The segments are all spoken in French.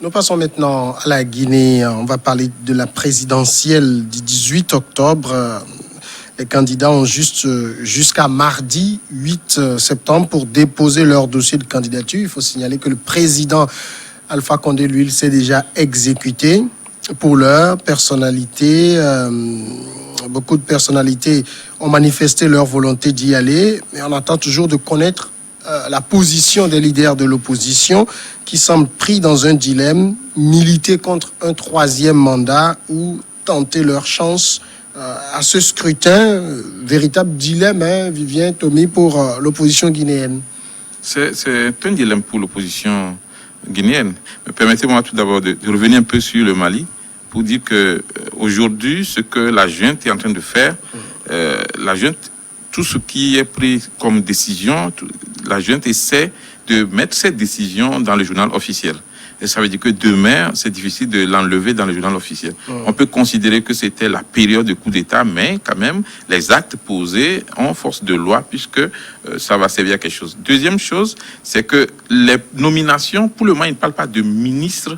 Nous passons maintenant à la Guinée. On va parler de la présidentielle du 18 octobre. Les candidats ont jusqu'à mardi 8 septembre pour déposer leur dossier de candidature. Il faut signaler que le président Alpha Condé, lui, il s'est déjà exécuté. Pour l'heure, beaucoup de personnalités ont manifesté leur volonté d'y aller, mais on attend toujours de connaître la position des leaders de l'opposition qui semblent pris dans un dilemme, militer contre un troisième mandat ou tenter leur chance à ce scrutin. Véritable dilemme, hein, Vivien Tomi, pour l'opposition guinéenne. C'est un dilemme pour l'opposition guinéenne. Mais permettez-moi tout d'abord de revenir un peu sur le Mali pour dire que aujourd'hui, ce que la junte est en train de faire, la junte, tout ce qui est pris comme décision, la junte essaie de mettre cette décision dans le journal officiel. Et ça veut dire que demain, c'est difficile de l'enlever dans le journal officiel. On peut considérer que c'était la période de coup d'État, mais quand même, les actes posés ont force de loi puisque ça va servir à quelque chose. Deuxième chose, c'est que les nominations, pour le moment, ils ne parlent pas de ministre.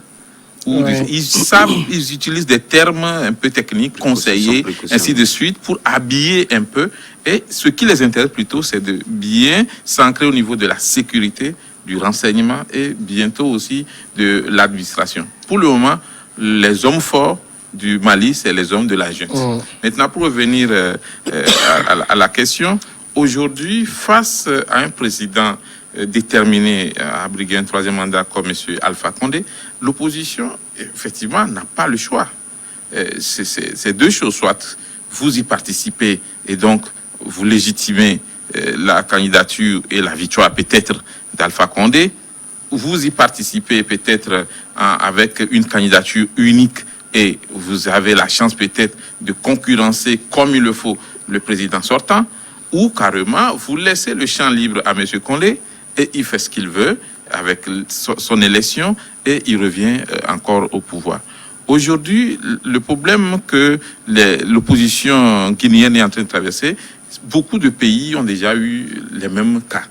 Ils utilisent des termes un peu techniques, conseillers, ainsi de suite, pour habiller un peu. Et ce qui les intéresse plutôt, c'est de bien s'ancrer au niveau de la sécurité, du renseignement et bientôt aussi de l'administration. Pour le moment, les hommes forts du Mali, c'est les hommes de la junte. Maintenant, pour revenir à la question, aujourd'hui, face à un président déterminé à briguer un troisième mandat comme M. Alpha Condé, l'opposition, effectivement, n'a pas le choix. C'est deux choses. Soit vous y participez et donc vous légitimez la candidature et la victoire peut-être d'Alpha Condé, vous y participez peut-être avec une candidature unique et vous avez la chance peut-être de concurrencer comme il le faut le président sortant, ou carrément vous laissez le champ libre à M. Condé et il fait ce qu'il veut avec son élection et il revient encore au pouvoir. Aujourd'hui, le problème que l'opposition guinéenne est en train de traverser, beaucoup de pays ont déjà eu les mêmes cas.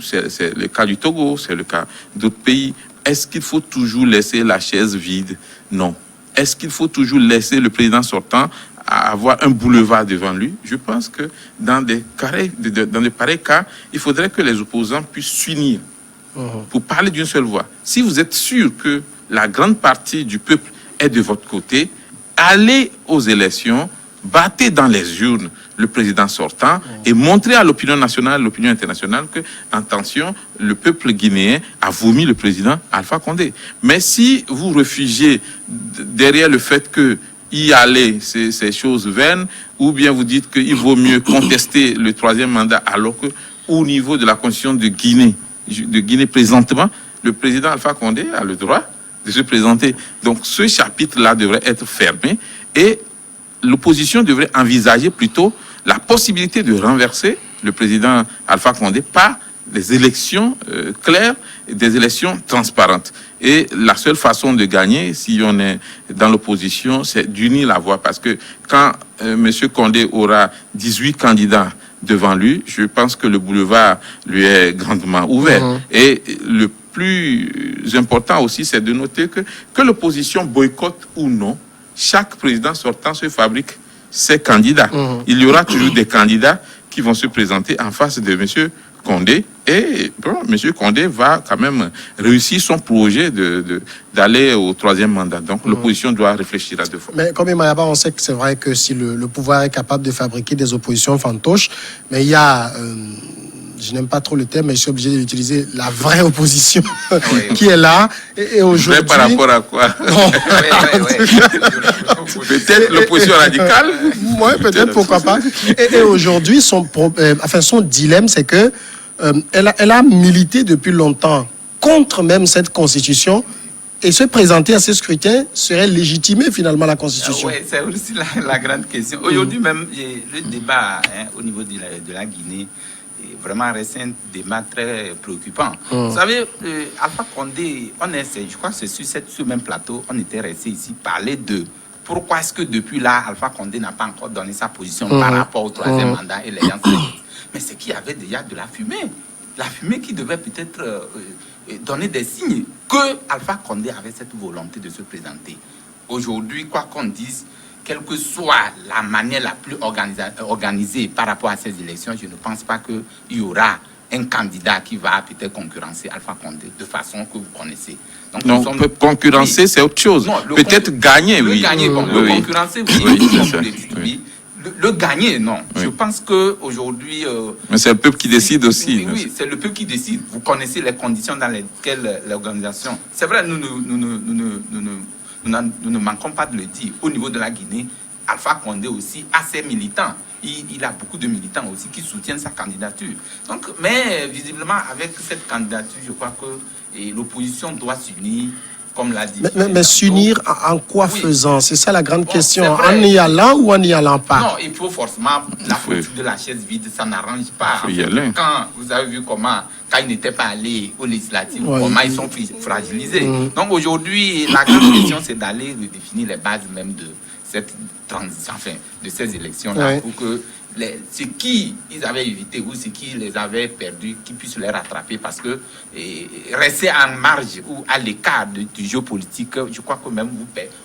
C'est le cas du Togo, c'est le cas d'autres pays. Est-ce qu'il faut toujours laisser la chaise vide? Non. Est-ce qu'il faut toujours laisser le président sortant avoir un boulevard devant lui? Je pense que dans de pareils cas, il faudrait que les opposants puissent s'unir pour parler d'une seule voix. Si vous êtes sûr que la grande partie du peuple est de votre côté, allez aux élections, battez dans les urnes le président sortant et montrez à l'opinion nationale, l'opinion internationale que, attention, le peuple guinéen a vomi le président Alpha Condé. Mais si vous réfugiez derrière le fait que y aller, c'est choses vaines, ou bien vous dites qu'il vaut mieux contester le troisième mandat alors que au niveau de la constitution de Guinée présentement, le président Alpha Condé a le droit de se présenter. Donc ce chapitre-là devrait être fermé et l'opposition devrait envisager plutôt la possibilité de renverser le président Alpha Condé par des élections claires, des élections transparentes. Et la seule façon de gagner, si on est dans l'opposition, c'est d'unir la voix. Parce que quand M. Condé aura 18 candidats devant lui, je pense que le boulevard lui est grandement ouvert. Et le plus important aussi, c'est de noter que l'opposition boycotte ou non, chaque président sortant se fabrique ses candidats. Il y aura toujours des candidats qui vont se présenter en face de M. Condé. Et bon, M. Condé va quand même réussir son projet d'aller au troisième mandat. Donc l'opposition doit réfléchir à deux fois. Mais comme Mayaba, on sait que c'est vrai que si le pouvoir est capable de fabriquer des oppositions fantoches, mais il y a... je n'aime pas trop le terme, mais je suis obligé de l'utiliser, la vraie opposition qui est là. Et aujourd'hui... Par rapport à quoi? Peut-être l'opposition radicale. Oui, peut-être, pourquoi pas. Et aujourd'hui, son dilemme, c'est que elle a milité depuis longtemps contre même cette constitution. Et se présenter à ce scrutin serait légitimer finalement la Constitution. Oui, c'est aussi la grande question. Aujourd'hui même, le débat au niveau de la Guinée vraiment reste un débat très préoccupant. Vous savez, Alpha Condé, je crois que c'est sur ce même plateau, on était resté ici parler de pourquoi est-ce que depuis là, Alpha Condé n'a pas encore donné sa position par rapport au troisième mandat et l'alliance. Mais c'est qu'il y avait déjà de la fumée. La fumée qui devait peut-être donné des signes que Alpha Condé avait cette volonté de se présenter. Aujourd'hui, quoi qu'on dise, quelle que soit la manière la plus organisée par rapport à ces élections, je ne pense pas qu'il y aura un candidat qui va peut-être concurrencer Alpha Condé de façon que vous connaissez. Donc, non, concurrencer, oui, c'est autre chose. Peut-être gagner, oui. Gagner, bon, oui. Le concurrencer, oui. Oui, c'est ça. Oui. Le gagner, non. Oui. Je pense qu'aujourd'hui... mais c'est le peuple qui décide aussi. Oui, c'est le peuple qui décide. Vous connaissez les conditions dans lesquelles l'organisation... C'est vrai, nous ne manquons pas de le dire. Au niveau de la Guinée, Alpha Condé aussi a ses militants. Il a beaucoup de militants aussi qui soutiennent sa candidature. Donc, mais visiblement, avec cette candidature, je crois que l'opposition doit s'unir, comme l'a dit. Mais s'unir en quoi faisant? C'est ça la grande question. En y allant ou en n'y allant pas? Non, il faut forcément... La politique de la chaise vide, ça n'arrange pas. Il faut y aller. Quand vous avez vu quand ils n'étaient pas allés aux législatives, comment ils sont fragilisés. Donc aujourd'hui, la grande question, c'est d'aller redéfinir les bases même de cette transition, enfin, de ces élections-là, pour que ce qui ils avaient évité ou ce qui les avait perdus, qu'ils puissent les rattraper, parce que rester en marge ou à l'écart du jeu politique, je crois que même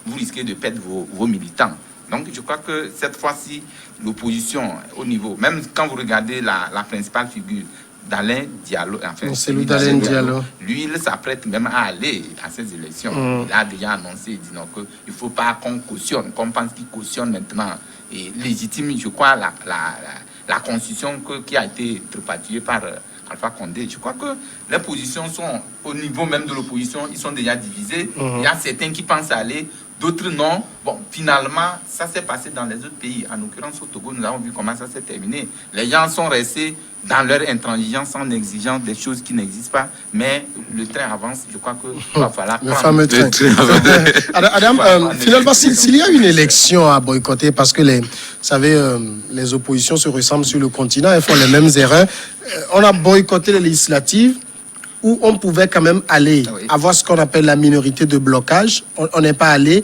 vous risquez de perdre vos militants. Donc je crois que cette fois-ci, l'opposition au niveau, même quand vous regardez la principale figure, d'Alain Diallo, enfin, c'est lui d'Alain Diallo. Lui, il s'apprête même à aller à ces élections. Il a déjà annoncé, il dit non, qu'il ne faut pas qu'on cautionne, qu'on pense qu'il cautionne maintenant et légitime, je crois, la constitution qui a été tripatouillée par Alpha Condé. Je crois que les positions sont, au niveau même de l'opposition, ils sont déjà divisés. Il y a certains qui pensent aller, d'autres non. Bon, finalement, ça s'est passé dans les autres pays. En l'occurrence, au Togo, nous avons vu comment ça s'est terminé. Les gens sont restés dans leur intransigeance en exigeant des choses qui n'existent pas. Mais le train avance. Je crois qu'il va falloir le fameux train. Adam, finalement, s'il y a une élection à boycotter, parce que vous savez, les oppositions se ressemblent sur le continent, elles font les mêmes erreurs. On a boycotté les législatives, où on pouvait quand même aller avoir ce qu'on appelle la minorité de blocage. On n'est pas allé.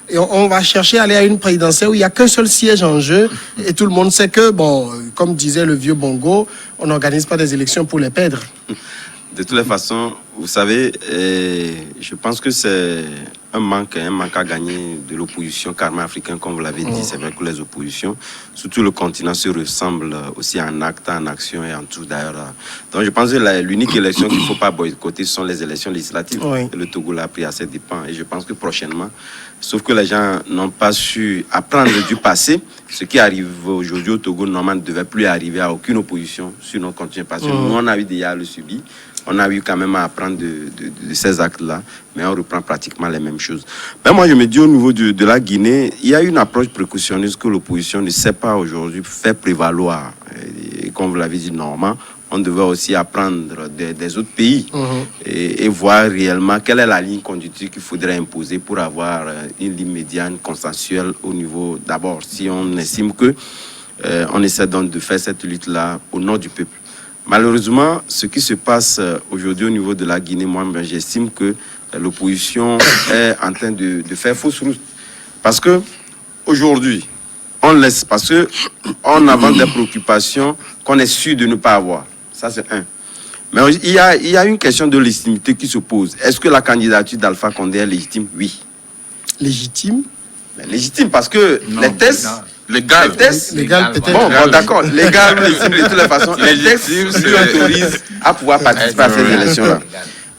Et on va chercher à aller à une présidentielle où il n'y a qu'un seul siège en jeu. Et tout le monde sait que, bon, comme disait le vieux Bongo, on n'organise pas des élections pour les perdre. De toutes les façons, vous savez, je pense que c'est un manque à gagner de l'opposition carrément africaine, comme vous l'avez dit. C'est vrai que les oppositions, surtout le continent, se ressemblent aussi en acte, en action et en tout d'ailleurs. Donc je pense que l'unique élection qu'il ne faut pas boycotter sont les élections législatives. Et le Togo l'a pris à ses dépens. Et je pense que prochainement, sauf que les gens n'ont pas su apprendre du passé, ce qui arrive aujourd'hui au Togo, normalement, ne devait plus arriver à aucune opposition sur notre continent. Parce que nous, on a eu déjà à le subir. On a eu quand même à apprendre de ces actes-là, mais on reprend pratiquement les mêmes choses. Ben moi, je me dis au niveau de la Guinée, il y a une approche précautionniste que l'opposition ne sait pas aujourd'hui faire prévaloir. Et comme vous l'avez dit, normalement, on devait aussi apprendre des autres pays et voir réellement quelle est la ligne conductive qu'il faudrait imposer pour avoir une ligne médiane consensuelle au niveau, d'abord, si on estime que on essaie donc de faire cette lutte-là au nom du peuple. Malheureusement, ce qui se passe aujourd'hui au niveau de la Guinée, moi, j'estime que l'opposition est en train de faire fausse route. Parce que aujourd'hui, on laisse, parce que on avance des préoccupations qu'on est sûr de ne pas avoir. Ça, c'est un. Mais il y a une question de légitimité qui se pose. Est-ce que la candidature d'Alpha Condé est légitime? Oui. Légitime? Mais légitime parce que les tests... Légal. Légal, peut-être. Bon, d'accord. Légal, de toutes les façons. Les textes lui autorisent à pouvoir participer à ces élections-là.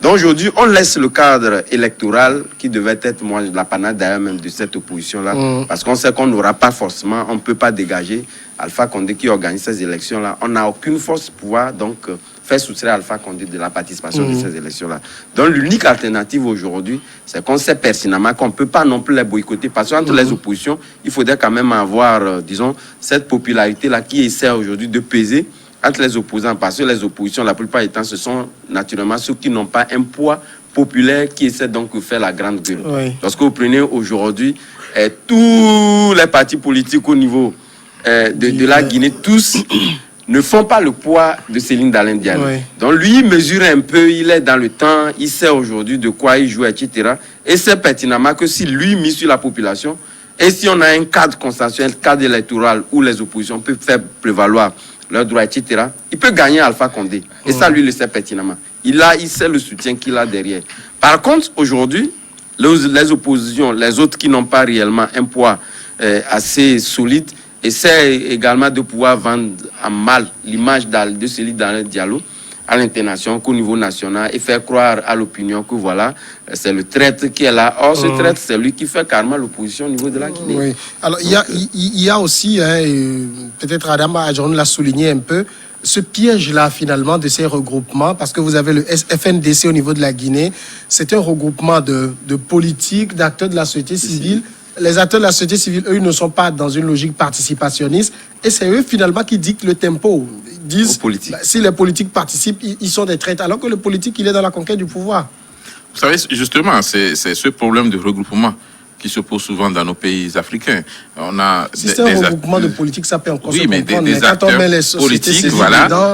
Donc aujourd'hui, on laisse le cadre électoral qui devait être, moi, l'apanage d'ailleurs même de cette opposition-là, parce qu'on sait qu'on n'aura pas forcément, on ne peut pas dégager Alpha Condé qui organise ces élections-là. On n'a aucune force pour pouvoir donc faire soustraire Alpha Condé de la participation de ces élections-là. Donc l'unique alternative aujourd'hui, c'est qu'on sait pertinemment qu'on ne peut pas non plus les boycotter, parce qu'entre les oppositions, il faudrait quand même avoir, disons, cette popularité-là qui essaie aujourd'hui de peser entre les opposants, parce que les oppositions, la plupart du temps, ce sont naturellement ceux qui n'ont pas un poids populaire qui essaient donc de faire la grande gueule. Lorsque vous prenez aujourd'hui tous les partis politiques au niveau de la Guinée, tous ne font pas le poids de Céline d'Alain Diallo. Donc lui, il mesure un peu, il est dans le temps, il sait aujourd'hui de quoi il joue, etc. Et c'est pertinemment que si lui mise sur la population, et si on a un cadre consensuel, cadre électoral où les oppositions peuvent faire prévaloir leurs droits, etc., il peut gagner Alpha Condé. Et ça, lui, il le sait pertinemment. Il sait le soutien qu'il a derrière. Par contre, aujourd'hui, les oppositions, les autres qui n'ont pas réellement un poids assez solide, essaient également de pouvoir vendre en mal l'image de celui dans le dialogue à l'international, qu'au niveau national, et faire croire à l'opinion que voilà, c'est le traître qui est là. Or, ce traître, c'est lui qui fait carrément l'opposition au niveau de la Guinée. Oui. Alors, il y a aussi, peut-être Adama Adjoun l'a souligné un peu, ce piège-là, finalement, de ces regroupements, parce que vous avez le FNDC au niveau de la Guinée, c'est un regroupement de politiques, d'acteurs de la société civile. Les acteurs de la société civile, eux, ne sont pas dans une logique participationniste, et c'est eux, finalement, qui dictent le tempo. Ils disent, si les politiques participent, ils sont des traîtres, alors que le politique, il est dans la conquête du pouvoir. Vous savez, justement, c'est ce problème de regroupement qui se pose souvent dans nos pays africains. On a si c'est un regroupement de politique, ça peut encore se comprendre. Oui, mais des acteurs politiques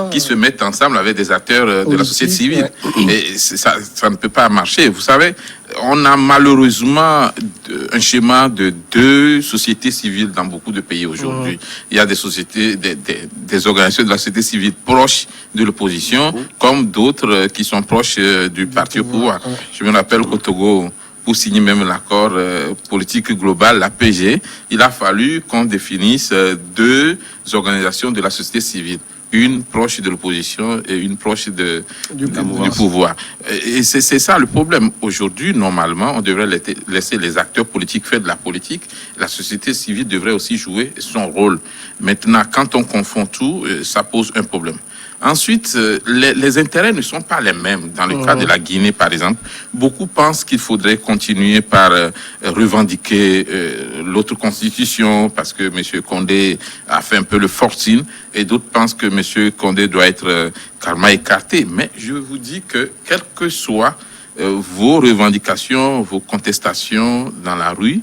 qui se mettent ensemble avec des acteurs de la société civile. Ouais. Et ça ne peut pas marcher. Vous savez, on a malheureusement un schéma de deux sociétés civiles dans beaucoup de pays aujourd'hui. Il y a des sociétés, des organisations de la société civile proches de l'opposition, comme d'autres qui sont proches du parti au pouvoir. Je me rappelle qu'au Togo, pour signer même l'accord politique global, l'APG, il a fallu qu'on définisse deux organisations de la société civile. Une proche de l'opposition et une proche du pouvoir. Et c'est ça le problème. Aujourd'hui, normalement, on devrait laisser les acteurs politiques faire de la politique. La société civile devrait aussi jouer son rôle. Maintenant, quand on confond tout, ça pose un problème. Ensuite, les intérêts ne sont pas les mêmes. Dans le cas de la Guinée, par exemple, beaucoup pensent qu'il faudrait continuer par revendiquer l'autre constitution parce que M. Condé a fait un peu le forcing, et d'autres pensent que M. Condé doit être carrément écarté. Mais je vous dis que, quelles que soient vos revendications, vos contestations dans la rue,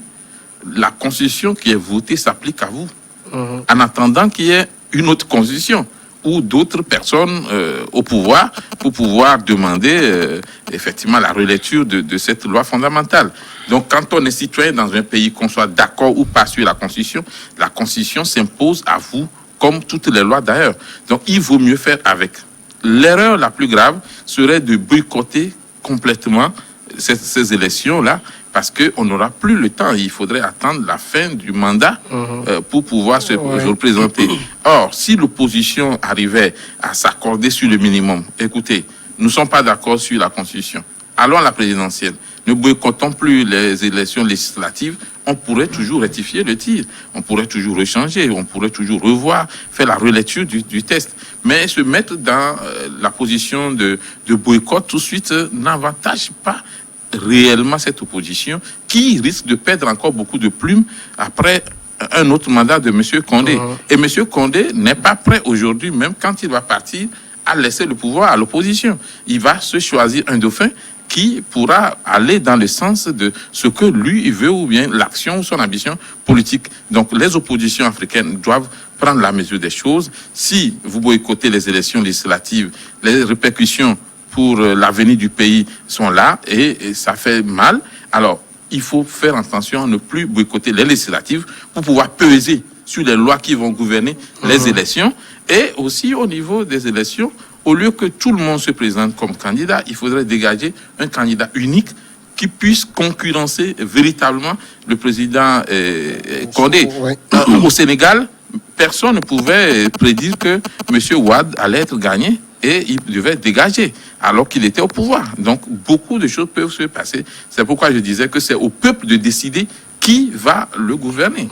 la constitution qui est votée s'applique à vous. En attendant qu'il y ait une autre constitution ou d'autres personnes au pouvoir pour pouvoir demander effectivement la relecture de cette loi fondamentale. Donc, quand on est citoyen dans un pays, qu'on soit d'accord ou pas sur la Constitution s'impose à vous, comme toutes les lois d'ailleurs. Donc, il vaut mieux faire avec. L'erreur la plus grave serait de boycotter complètement ces élections-là, parce qu'on n'aura plus le temps. Il faudrait attendre la fin du mandat pour pouvoir se représenter. Or, si l'opposition arrivait à s'accorder sur le minimum, écoutez, nous ne sommes pas d'accord sur la Constitution. Allons à la présidentielle. Ne boycottons plus les élections législatives. On pourrait toujours rectifier le tir. On pourrait toujours rechanger. On pourrait toujours revoir, faire la relecture du test. Mais se mettre dans la position de boycott tout de suite n'avantage pas réellement cette opposition, qui risque de perdre encore beaucoup de plumes après un autre mandat de M. Condé. Et M. Condé n'est pas prêt aujourd'hui, même quand il va partir, à laisser le pouvoir à l'opposition. Il va se choisir un dauphin qui pourra aller dans le sens de ce que lui il veut, ou bien l'action ou son ambition politique. Donc les oppositions africaines doivent prendre la mesure des choses. Si vous boycottez les élections législatives, les répercussions pour l'avenir du pays sont là, et ça fait mal. Alors, il faut faire attention à ne plus boycotter les législatives pour pouvoir peser sur les lois qui vont gouverner les élections. Et aussi, au niveau des élections, au lieu que tout le monde se présente comme candidat, il faudrait dégager un candidat unique qui puisse concurrencer véritablement le président Condé. Au Sénégal, personne ne pouvait prédire que M. Wade allait être gagné, et il devait dégager alors qu'il était au pouvoir. Donc, beaucoup de choses peuvent se passer. C'est pourquoi je disais que c'est au peuple de décider qui va le gouverner.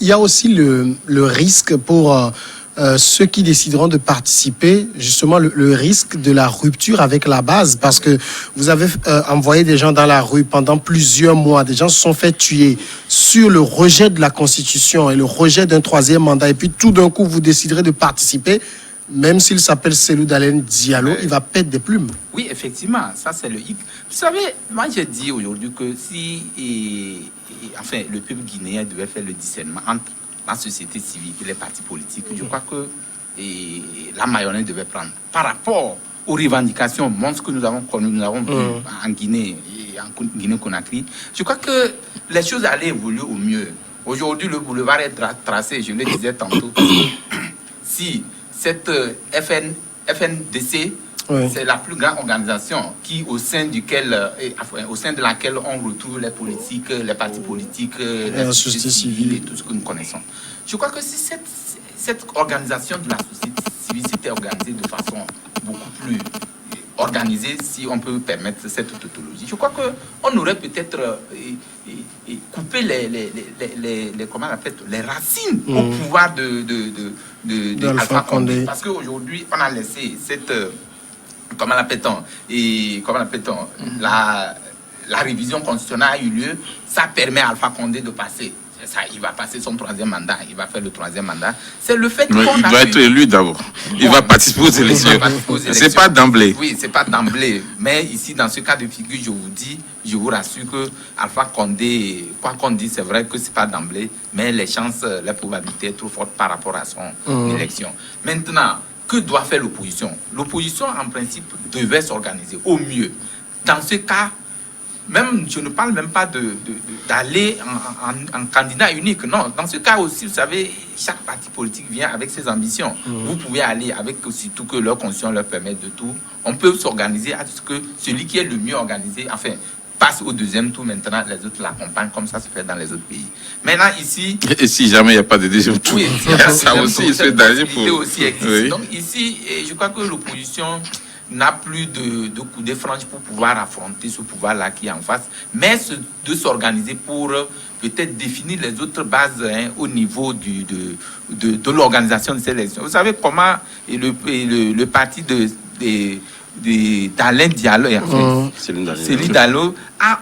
Il y a aussi le risque pour ceux qui décideront de participer, justement le risque de la rupture avec la base, parce que vous avez envoyé des gens dans la rue pendant plusieurs mois, des gens se sont fait tuer sur le rejet de la Constitution et le rejet d'un troisième mandat, et puis tout d'un coup vous déciderez de participer. Même s'il s'appelle Cellou Dalein Diallo, il va perdre des plumes. Oui, effectivement, ça c'est le hic. Vous savez, moi j'ai dit aujourd'hui que si le peuple guinéen devait faire le discernement entre la société civile et les partis politiques, je crois que la mayonnaise devait prendre. Par rapport aux revendications monstres que nous avons connues, nous avons vues en Guinée et en Guinée-Conakry, je crois que les choses allaient évoluer au mieux. Aujourd'hui, le boulevard est tracé, je le disais tantôt. Si cette FNDC, c'est la plus grande organisation au sein de laquelle on retrouve les politiques, les partis politiques, la société civile et tout ce que nous connaissons. Je crois que si cette organisation de la société civile s'était organisée de façon beaucoup plus organisée, si on peut permettre cette tautologie, je crois qu'on aurait peut-être coupé comment on appelle, les racines au pouvoir de Alpha Condé. Parce qu'aujourd'hui, on a laissé cette... Comment l'appelle-t-on, la révision constitutionnelle a eu lieu, ça permet à Alpha Condé de passer. Ça, il va passer son 3e mandat, il va faire le 3e mandat. C'est le fait qu'on il doit être élu d'abord. Il va participer aux élections. C'est pas d'emblée. Oui, c'est pas d'emblée. Mais ici, dans ce cas de figure, je vous rassure que Alpha Condé, quoi qu'on dise, c'est vrai que c'est pas d'emblée, mais les chances, la probabilité est trop forte par rapport à son élection. Maintenant, que doit faire l'opposition? L'opposition, en principe, devait s'organiser au mieux. Dans ce cas, même, je ne parle même pas d'aller en candidat unique. Non, dans ce cas aussi, vous savez, chaque parti politique vient avec ses ambitions. Vous pouvez aller avec aussi tout que leur constitution leur permet de tout. On peut s'organiser à ce que celui qui est le mieux organisé, enfin, passe au 2e tour, maintenant les autres l'accompagnent, comme ça se fait dans les autres pays. Maintenant ici... Et si jamais il n'y a pas de 2e tour, oui, ça aussi, c'est danger pour... aussi existe. Oui. Donc ici, je crois que l'opposition n'a plus de coudées franches pour pouvoir affronter ce pouvoir-là qui est en face, mais de s'organiser pour peut-être définir les autres bases au niveau de l'organisation de ces élections. Vous savez comment le parti d'Alain Diallo, Céline Diallo, a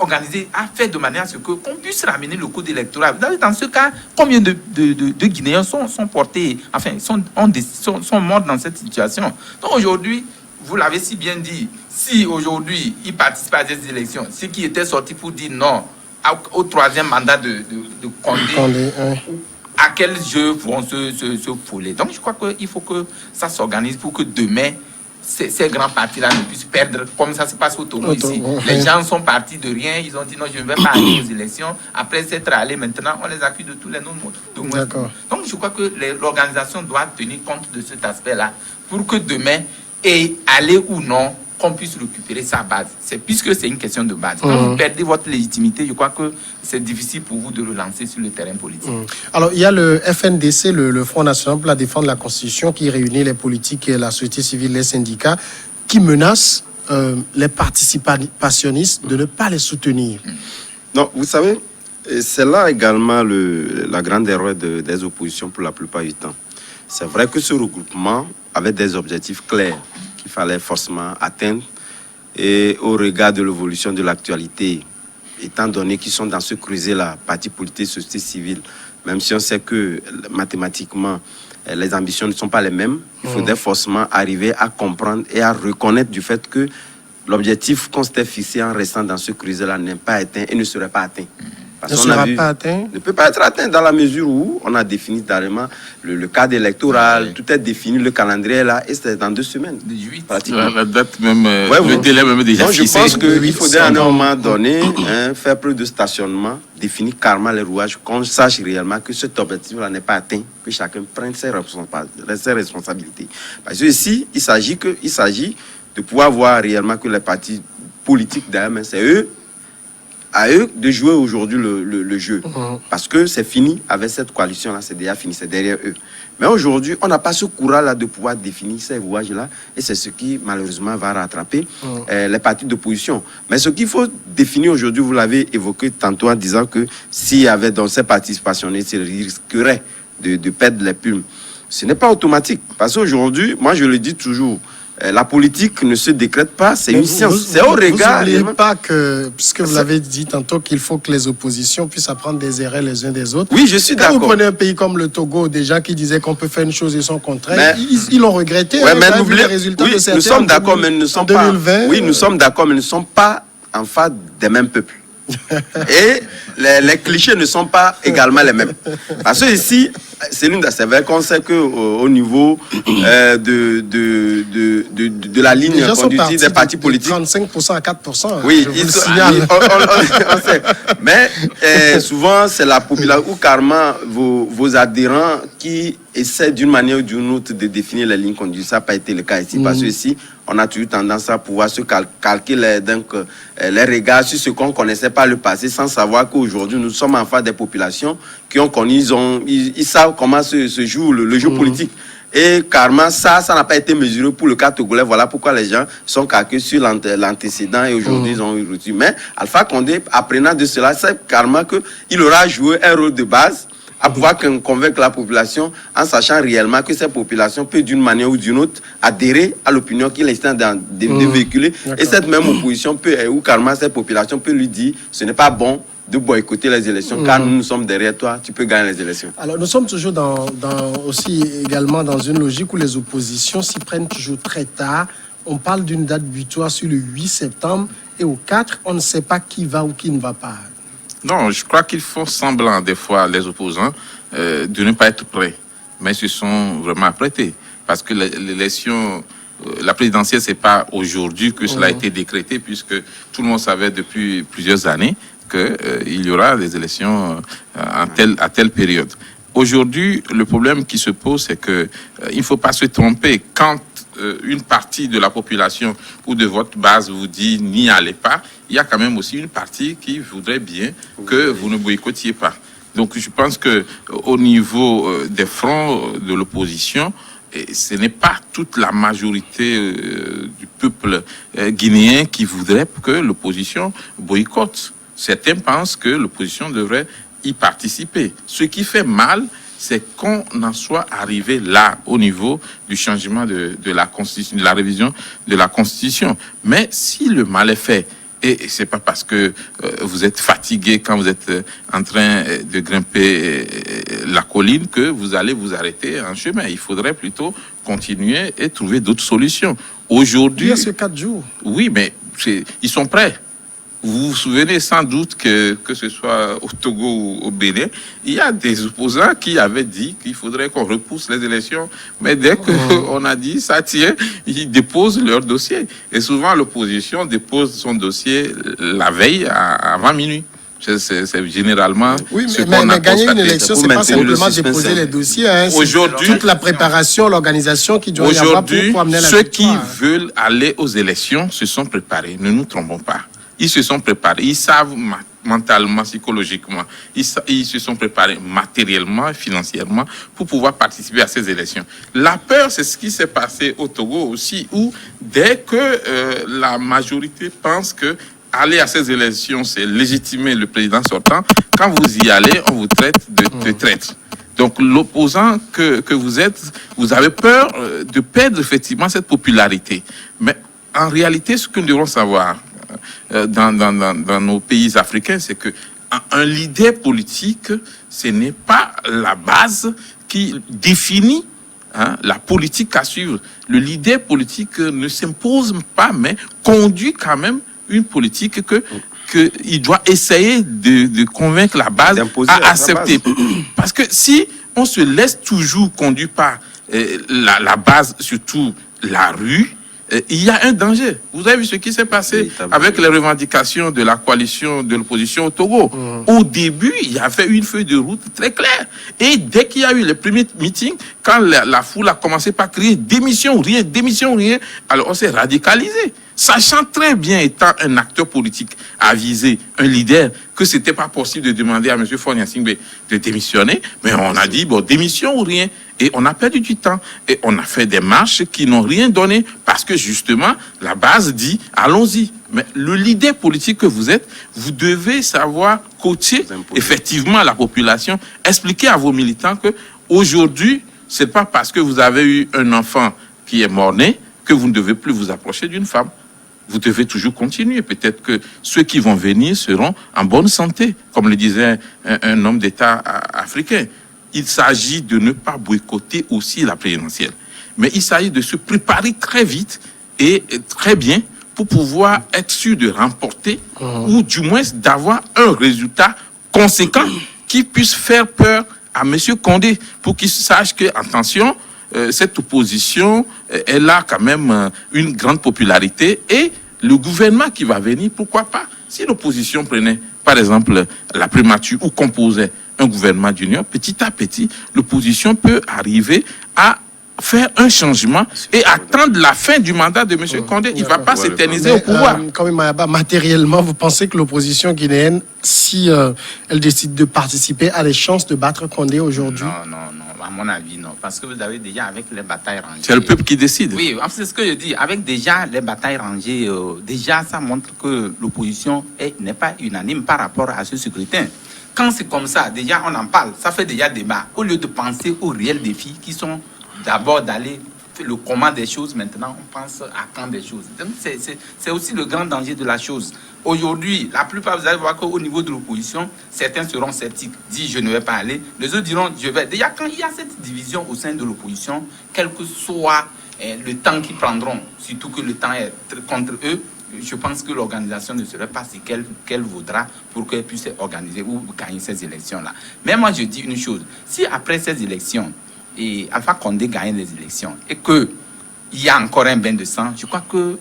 fait de manière à ce qu'on puisse ramener le code électoral. Dans ce cas, combien de Guinéens sont portés, enfin, sont morts dans cette situation? Donc aujourd'hui, vous l'avez si bien dit, si aujourd'hui ils participent à ces élections, ceux qui étaient sortis pour dire non au 3e mandat de Condé, à quel jeu vont se fouler? Donc je crois qu'il faut que ça s'organise pour que demain, ces grands partis-là ne puissent perdre, comme ça se passe au Togo ici. Les gens sont partis de rien, ils ont dit non, je ne vais pas aller aux élections. Après s'être allés, maintenant, on les accuse de tous les noms de moi. Donc je crois que l'organisation doit tenir compte de cet aspect-là pour que demain, et aller ou non, qu'on puisse récupérer sa base. Puisque c'est une question de base. Quand vous perdez votre légitimité, je crois que c'est difficile pour vous de relancer sur le terrain politique. Alors, il y a le FNDC, le Front National pour la Défense de la Constitution, qui réunit les politiques et la société civile, les syndicats, qui menace les participationnistes de ne pas les soutenir. Non, vous savez, c'est là également la grande erreur des oppositions pour la plupart du temps. C'est vrai que ce regroupement avait des objectifs clairs qu'il fallait forcément atteindre, et au regard de l'évolution de l'actualité, étant donné qu'ils sont dans ce creuset-là, parti politique, société civile, même si on sait que mathématiquement les ambitions ne sont pas les mêmes, il faudrait forcément arriver à comprendre et à reconnaître du fait que l'objectif qu'on s'était fixé en restant dans ce creuset-là n'est pas atteint et ne serait pas atteint. Ne sera pas atteint. Ne peut pas être atteint dans la mesure où on a défini carrément le cadre électoral, tout est défini, le calendrier là, et c'est dans 2 semaines. Pratiquement. La date même, le délai même déjà fixé. Je pense qu'il faudrait à un moment donné faire plus de stationnement, définir carrément les rouages, qu'on sache réellement que cet objectif-là n'est pas atteint, que chacun prenne ses responsabilités. Parce que ici, il s'agit de pouvoir voir réellement que les partis politiques, d'ailleurs, c'est à eux de jouer aujourd'hui le jeu. Parce que c'est fini avec cette coalition-là, c'est déjà fini, c'est derrière eux. Mais aujourd'hui, on n'a pas ce courage-là de pouvoir définir ces rouages-là, et c'est ce qui, malheureusement, va rattraper les partis d'opposition. Mais ce qu'il faut définir aujourd'hui, vous l'avez évoqué tantôt en disant que s'il y avait dans ces participationnistes, ils risqueraient de perdre les plumes. Ce n'est pas automatique. Parce qu'aujourd'hui, moi je le dis toujours, la politique ne se décrète pas, c'est une science. C'est au regard. Vous n'oubliez pas que, puisque vous l'avez dit tantôt, qu'il faut que les oppositions puissent apprendre des erreurs les uns des autres. Oui, je suis d'accord. Quand vous prenez un pays comme le Togo, déjà qui disait qu'on peut faire une chose et son contraire, ils l'ont regretté. Mais n'oubliez pas, les résultats de nous sommes d'accord, mais nous ne sommes pas. Oui, nous sommes d'accord, mais nous ne sommes pas en face des mêmes peuples. Et les clichés ne sont pas également les mêmes. Parce que ici, c'est vrai qu'on sait qu'au niveau de la ligne conduite des partis politiques, 35% à 4%. oui, on sait. Mais souvent, c'est la population ou carrément vos adhérents qui essaient d'une manière ou d'une autre de définir les lignes conduites. Ça n'a pas été le cas ici. Parce que ici, on a toujours tendance à pouvoir se calquer les regards sur ce qu'on ne connaissait pas le passé, sans savoir qu'aujourd'hui, nous sommes en face des populations qui ont connu, ils savent comment se joue le jeu politique. Et carrément, ça n'a pas été mesuré pour le cas togolais. Voilà pourquoi les gens sont calqués sur l'antécédent et aujourd'hui, ils ont eu reçu. Mais Alpha Condé, apprenant de cela, c'est carrément qu'il aura joué un rôle de base à pouvoir convaincre la population en sachant réellement que cette population peut d'une manière ou d'une autre adhérer à l'opinion qu'il est en train de véhiculer. Et cette même opposition peut, ou carrément cette population peut lui dire ce n'est pas bon de boycotter les élections car nous sommes derrière toi, tu peux gagner les élections. Alors nous sommes toujours aussi également dans une logique où les oppositions s'y prennent toujours très tard. On parle d'une date butoir sur le 8 septembre et au 4, on ne sait pas qui va ou qui ne va pas. Non, je crois qu'ils font semblant, des fois, les opposants, de ne pas être prêts. Mais ils se sont vraiment apprêtés. Parce que l'élection, la présidentielle, c'est pas aujourd'hui que cela a été décrété, puisque tout le monde savait depuis plusieurs années qu'il y aura des élections à telle période. Aujourd'hui, le problème qui se pose, c'est que il ne faut pas se tromper. Quand une partie de la population ou de votre base vous dit n'y allez pas, il y a quand même aussi une partie qui voudrait bien que vous ne boycottiez pas. Donc je pense que au niveau des fronts de l'opposition, ce n'est pas toute la majorité du peuple guinéen qui voudrait que l'opposition boycotte. Certains pensent que l'opposition devrait y participer. Ce qui fait mal, c'est qu'on en soit arrivé là, au niveau du changement de la Constitution, de la révision de la Constitution. Mais si le mal est fait, et c'est pas parce que vous êtes fatigué quand vous êtes en train de grimper la colline que vous allez vous arrêter en chemin. Il faudrait plutôt continuer et trouver d'autres solutions. Aujourd'hui... Il y a ces 4 jours. Oui, mais ils sont prêts. Vous vous souvenez sans doute que ce soit au Togo ou au Bénin, il y a des opposants qui avaient dit qu'il faudrait qu'on repousse les élections. Mais dès qu'on a dit ça tient, ils déposent leur dossier. Et souvent, l'opposition dépose son dossier la veille avant minuit. C'est généralement ce qu'on a mais gagner une élection, c'est pas simplement le déposer les dossiers. Hein, aujourd'hui, toute la préparation, l'organisation qui doit y avoir pour amener la ceux victoire. qui veulent aller aux élections se sont préparés. Ne nous trompons pas. Ils se sont préparés, ils savent mentalement, psychologiquement, ils se sont préparés matériellement, financièrement pour pouvoir participer à ces élections. La peur, c'est ce qui s'est passé au Togo aussi, où dès que la majorité pense que aller à ces élections, c'est légitimer le président sortant, quand vous y allez, on vous traite de traître. Donc l'opposant que vous êtes, vous avez peur de perdre effectivement cette popularité. Mais en réalité, ce que nous devons savoir, dans nos pays africains, c'est que un leader politique, ce n'est pas la base qui définit la politique à suivre. Le leader politique ne s'impose pas, mais conduit quand même une politique qu'il doit essayer de convaincre la base à accepter. Parce que si on se laisse toujours conduire par la base, surtout la rue, il y a un danger. Vous avez vu ce qui s'est passé avec les revendications de la coalition de l'opposition au Togo. Au début, il y avait une feuille de route très claire. Et dès qu'il y a eu les premiers meetings, quand la foule a commencé par crier démission ou rien, alors on s'est radicalisé. Sachant très bien, étant un acteur politique avisé, un leader, que c'était pas possible de demander à M. Fonia Singbe de démissionner, mais on a dit, bon, démission ou rien. Et on a perdu du temps. Et on a fait des marches qui n'ont rien donné parce que justement, la base dit, allons-y. Mais le leader politique que vous êtes, vous devez savoir coacher effectivement la population, expliquer à vos militants que aujourd'hui, c'est pas parce que vous avez eu un enfant qui est mort-né que vous ne devez plus vous approcher d'une femme. Vous devez toujours continuer. Peut-être que ceux qui vont venir seront en bonne santé, comme le disait un homme d'État africain. Il s'agit de ne pas boycotter aussi la présidentielle. Mais il s'agit de se préparer très vite et très bien pour pouvoir être sûr de remporter ou du moins d'avoir un résultat conséquent qui puisse faire peur à M. Condé pour qu'il sache que, attention, cette opposition, elle a quand même une grande popularité et le gouvernement qui va venir, pourquoi pas, si l'opposition prenait, par exemple, la primature ou composait un gouvernement d'union, petit à petit, l'opposition peut arriver à faire un changement et attendre la fin du mandat de M. Condé. Il ne va pas s'éterniser au pouvoir. Quand même, Mayaba, matériellement, vous pensez que l'opposition guinéenne, si elle décide de participer, a des chances de battre Condé aujourd'hui? Non. À mon avis, non. Parce que vous avez déjà, avec les batailles rangées... C'est le peuple qui décide. Oui, c'est ce que je dis. Avec déjà les batailles rangées, déjà, ça montre que l'opposition n'est pas unanime par rapport à ce scrutin. Quand c'est comme ça, déjà, on en parle. Ça fait déjà débat. Au lieu de penser aux réels défis qui sont d'abord d'aller faire le comment des choses, maintenant, on pense à quand des choses. Donc, c'est aussi le grand danger de la chose. Aujourd'hui, la plupart, vous allez voir qu'au niveau de l'opposition, certains seront sceptiques, disent je ne vais pas aller. Les autres diront je vais. Déjà, quand il y a cette division au sein de l'opposition, quel que soit le temps qu'ils prendront, surtout que le temps est contre eux, je pense que l'organisation ne serait pas si qu'elle voudra pour qu'elle puisse organiser ou gagner ces élections-là. Mais moi, je dis une chose. Si après ces élections, et Alpha Condé gagne les élections et qu'il y a encore un bain de sang, je crois que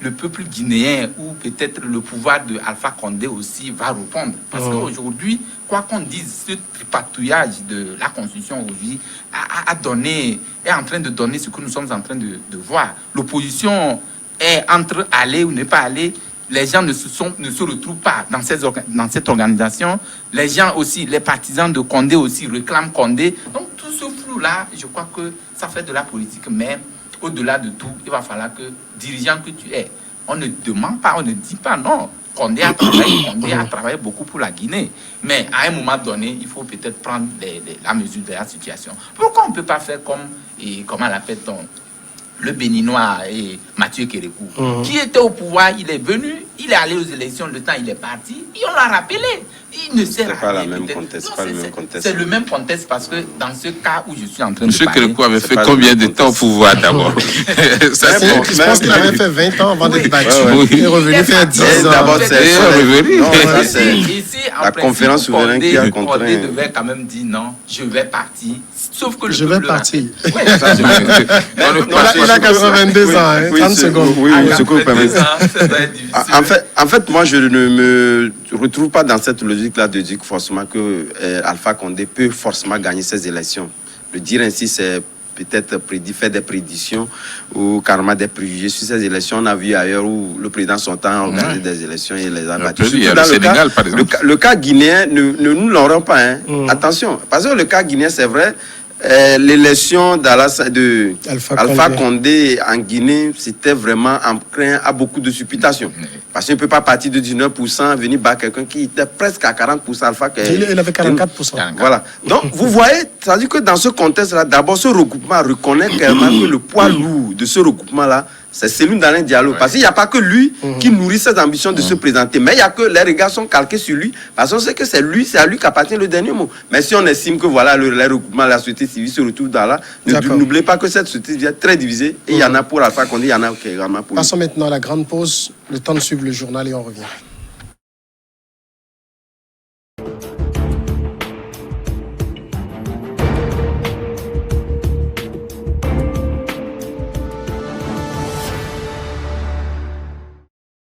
le peuple guinéen ou peut-être le pouvoir de Alpha Condé aussi va répondre. Parce qu'aujourd'hui, quoi qu'on dise, ce tripatouillage de la Constitution aujourd'hui est en train de donner ce que nous sommes en train de voir. L'opposition est entre aller ou ne pas aller. Les gens ne se retrouvent pas dans cette organisation. Les gens aussi, les partisans de Condé aussi réclament Condé. Donc tout ce flou-là, je crois que ça fait de la politique. Mais au-delà de tout, il va falloir que, dirigeant que tu es, on ne demande pas, on ne dit pas non. Condé a travaillé beaucoup pour la Guinée. Mais à un moment donné, il faut peut-être prendre la mesure de la situation. Pourquoi on ne peut pas faire comment l'appelle-t-on, le Béninois et Mathieu Kérékou, qui était au pouvoir, il est venu, il est allé aux élections, le temps il est parti, et on l'a rappelé. Il ne sert à rien. C'est le même contexte parce que dans ce cas où je suis en train de parler... M. Kérékou avait fait combien de temps au pouvoir d'abord? Je pense qu'il avait fait 20 ans avant d'être battu. Il est revenu faire 10 ans. D'abord, c'est ici, la conférence souveraine qui a contraint. Condé devait quand même dire non, je vais partir. Sauf que je vais partir. Il a 82 ans, 30 secondes. Oui, ce que vous permettez. En fait, moi, je ne me retrouve pas dans cette logique-là de dire forcément que Alpha Condé peut forcément gagner ces élections. Le dire ainsi, c'est peut-être faire des prédictions ou carrément des préjugés sur ces élections. On a vu ailleurs où le président Sontan a organisé des élections et les a battus. Le cas guinéen, ne nous l'aurons pas. Attention, parce que le cas guinéen, c'est vrai, l'élection d'Alpha Condé en Guinée, c'était vraiment enclin à beaucoup de supputation. Parce qu'il ne peut pas partir de 19%, venir battre quelqu'un qui était presque à 40%. Alpha, il avait 44%. Voilà. Donc, vous voyez, ça veut dire que dans ce contexte-là, d'abord, ce regroupement reconnaît clairement que le poids lourd de ce regroupement-là, c'est Cellou Dalein Diallo. Parce qu'il n'y a pas que lui qui nourrit cette ambition de se présenter. Mais il y a que les regards sont calqués sur lui. Parce qu'on sait que c'est à lui qu'appartient le dernier mot. Mais si on estime que voilà, le regroupement, la société civile se retrouve dans là, n'oubliez pas que cette société civile est très divisée. Et il y en a pour Alpha Condé, il y en a pour... Passons maintenant à la grande pause. Le temps de suivre le journal et on revient.